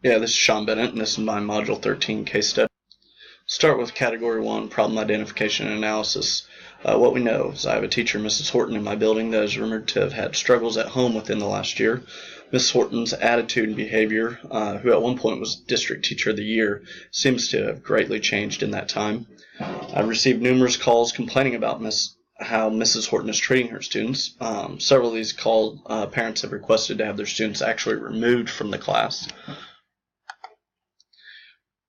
Yeah, this is Sean Bennett, and this is my Module 13 case study. Start with Category 1, Problem Identification and Analysis. What we know is I have a teacher, Mrs. Horton, in my building that is rumored to have had struggles at home within the last year. Mrs. Horton's attitude and behavior, who at one point was District Teacher of the Year, seems to have greatly changed in that time. I've received numerous calls complaining about how Mrs. Horton is treating her students. Several of these parents have requested to have their students actually removed from the class.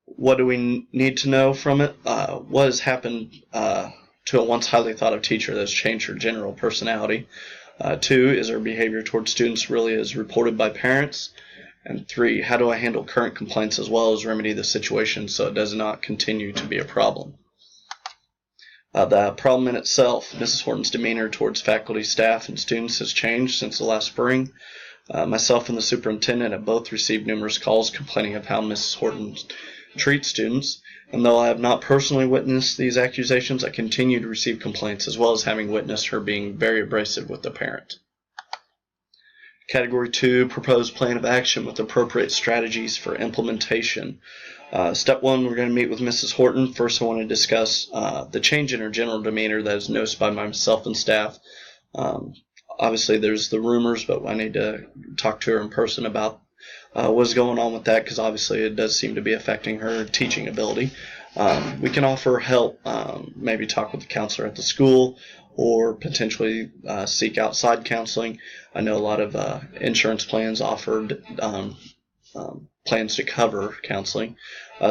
What do we need to know from it? What has happened to a once highly thought of teacher that's changed her general personality? 2, is her behavior towards students really as reported by parents? And 3, how do I handle current complaints as well as remedy the situation so it does not continue to be a problem? The problem in itself, Mrs. Horton's demeanor towards faculty, staff, and students has changed since the last spring. Myself and the superintendent have both received numerous calls complaining of how Mrs. Horton treats students, and though I have not personally witnessed these accusations, I continue to receive complaints as well as having witnessed her being very abrasive with the parent. Category 2, Proposed Plan of Action with appropriate strategies for implementation. Step 1, we're going to meet with Mrs. Horton. First, I want to discuss the change in her general demeanor that is noticed by myself and staff. Obviously, there's the rumors, but I need to talk to her in person about what's going on with that, because obviously it does seem to be affecting her teaching ability. We can offer help, maybe talk with the counselor at the school, or potentially seek outside counseling. I know a lot of insurance plans offered plans to cover counseling.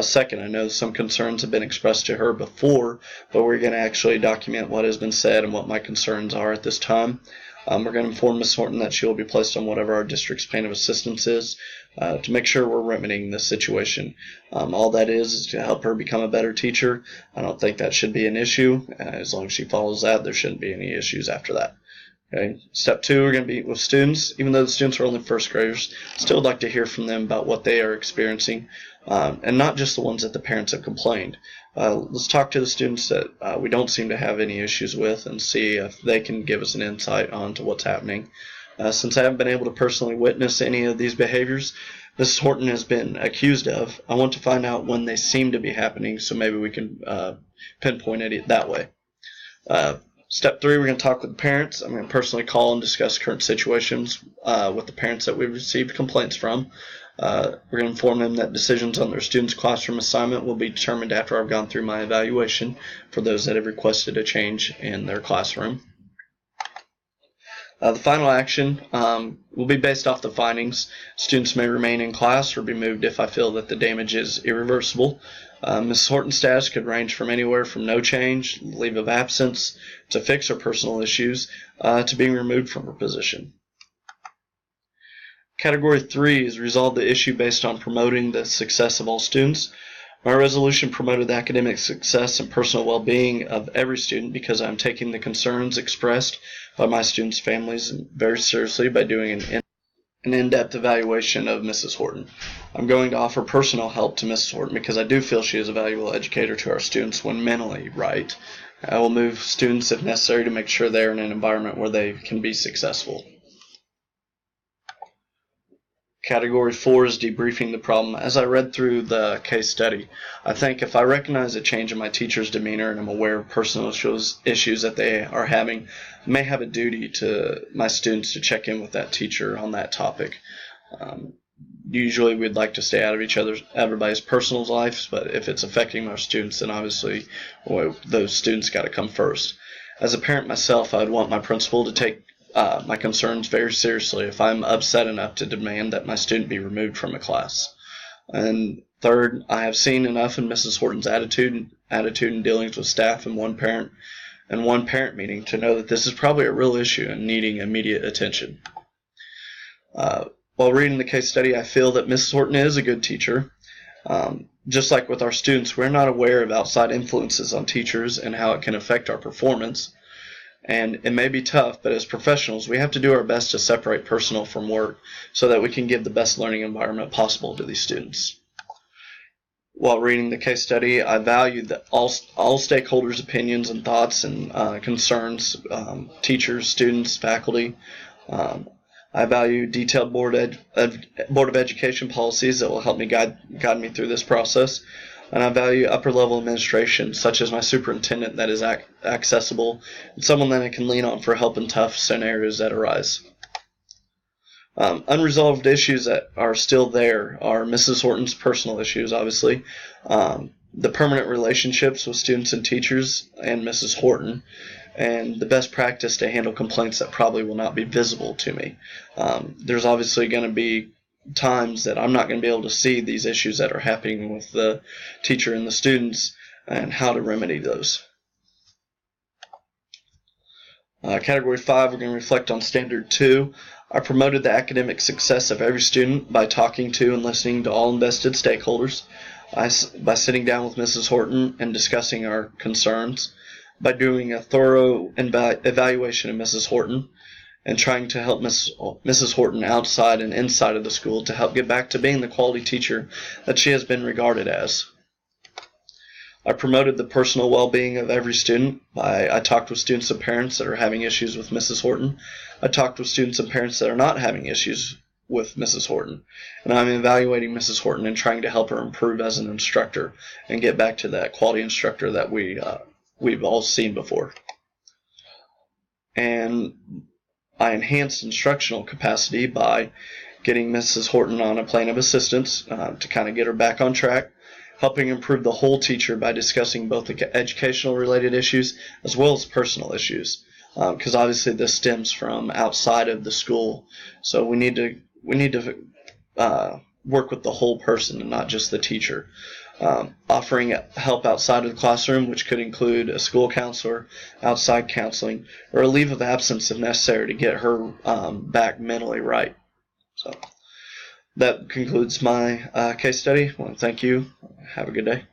Second, I know some concerns have been expressed to her before, but we're going to actually document what has been said and what my concerns are at this time. We're going to inform Ms. Horton that she will be placed on whatever our district's plan of assistance is to make sure we're remedying this situation. All that is to help her become a better teacher. I don't think that should be an issue. As long as she follows that, there shouldn't be any issues after that. Okay. Step 2, we're going to be with students. Even though the students are only first graders, still like to hear from them about what they are experiencing, and not just the ones that the parents have complained. Let's talk to the students that we don't seem to have any issues with and see if they can give us an insight onto what's happening. Since I haven't been able to personally witness any of these behaviors Mrs. Horton has been accused of, I want to find out when they seem to be happening, so maybe we can pinpoint it that way. Step 3, we're going to talk with the parents. I'm going to personally call and discuss current situations with the parents that we've received complaints from. We're going to inform them that decisions on their students' classroom assignment will be determined after I've gone through my evaluation for those that have requested a change in their classroom. The final action will be based off the findings. Students may remain in class or be moved if I feel that the damage is irreversible. Ms. Horton's status could range from anywhere from no change, leave of absence, to fix her personal issues, to being removed from her position. Category 3 is resolve the issue based on promoting the success of all students. My resolution promoted the academic success and personal well-being of every student because I'm taking the concerns expressed by my students' families very seriously by doing an in-depth evaluation of Mrs. Horton. I'm going to offer personal help to Mrs. Horton because I do feel she is a valuable educator to our students when mentally right. I will move students if necessary to make sure they're in an environment where they can be successful. Category 4 is debriefing the problem. As I read through the case study, I think if I recognize a change in my teacher's demeanor and I'm aware of personal issues that they are having, I may have a duty to my students to check in with that teacher on that topic. Usually we'd like to stay out of everybody's personal lives, but if it's affecting our students, then obviously those students got to come first. As a parent myself, I'd want my principal to take my concerns very seriously if I'm upset enough to demand that my student be removed from a class. And third, I have seen enough in Mrs. Horton's attitude and dealings with staff and one parent meeting to know that this is probably a real issue and needing immediate attention. While reading the case study, I feel that Mrs. Horton is a good teacher. Just like with our students, we're not aware of outside influences on teachers and how it can affect our performance. And it may be tough, but as professionals, we have to do our best to separate personal from work so that we can give the best learning environment possible to these students. While reading the case study, I valued that all stakeholders' opinions and thoughts and concerns, teachers, students, faculty. I value detailed Board of Education policies that will help me guide me through this process. And I value upper-level administration, such as my superintendent that is accessible and someone that I can lean on for help in tough scenarios that arise. Unresolved issues that are still there are Mrs. Horton's personal issues, obviously, the permanent relationships with students and teachers and Mrs. Horton, and the best practice to handle complaints that probably will not be visible to me. There's obviously going to be times that I'm not going to be able to see these issues that are happening with the teacher and the students and how to remedy those. Category 5, we're going to reflect on Standard 2. I promoted the academic success of every student by talking to and listening to all invested stakeholders, by sitting down with Mrs. Horton and discussing our concerns, by doing a thorough evaluation of Mrs. Horton, and trying to help Mrs. Horton outside and inside of the school to help get back to being the quality teacher that she has been regarded as. I promoted the personal well-being of every student. I talked with students and parents that are having issues with Mrs. Horton. I talked with students and parents that are not having issues with Mrs. Horton. And I'm evaluating Mrs. Horton and trying to help her improve as an instructor and get back to that quality instructor that we've all seen before. And I enhanced instructional capacity by getting Mrs. Horton on a plan of assistance to kind of get her back on track, helping improve the whole teacher by discussing both the educational related issues as well as personal issues, because obviously this stems from outside of the school. So we need to work with the whole person and not just the teacher. Offering help outside of the classroom, which could include a school counselor, outside counseling, or a leave of absence if necessary to get her back mentally right. So that concludes my case study. I want to thank you. Have a good day.